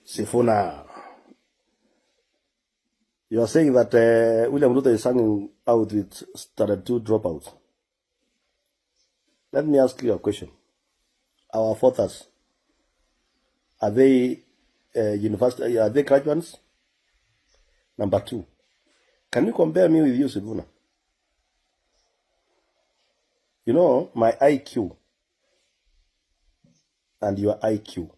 Sifuna, you are saying that William Ruto is hanging out with standard 2 dropouts. Let me ask you a question. Our fathers, are they university? Are they graduates? Number 2, can you compare me with you, Sifuna? You know, my IQ and your IQ,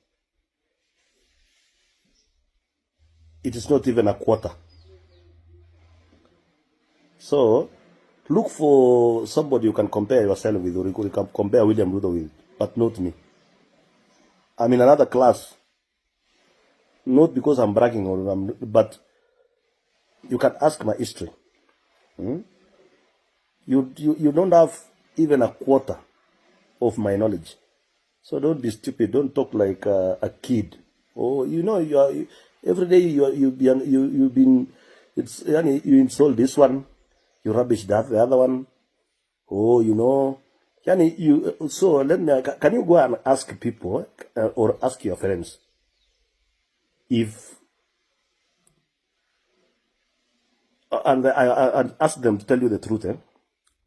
it is not even a quarter. So, look for somebody you can compare yourself with, or you can compare William Ruto with, but not me. I'm in another class. Not because I'm bragging, but you can ask my history. You don't have even a quarter of my knowledge. So don't be stupid. Don't talk like a kid. Oh, you know, every day you've been you insult this one, you rubbish the other one. Oh, you know, so can you go and ask people or ask your friends if and I ask them to tell you the truth.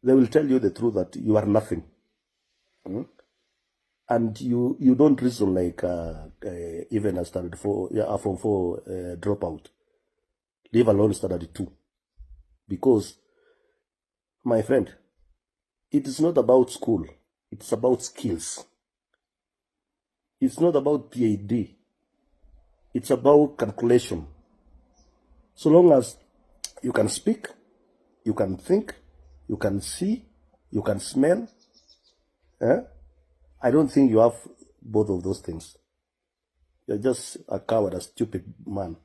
They will tell you the truth that you are nothing. And you don't reason like even a standard 4, Form 4 dropout, leave alone standard 2. Because, my friend, it is not about school. It's about skills. It's not about PhD. It's about calculation. So long as you can speak, you can think, you can see, you can smell, I don't think you have both of those things. You're just a coward, a stupid man.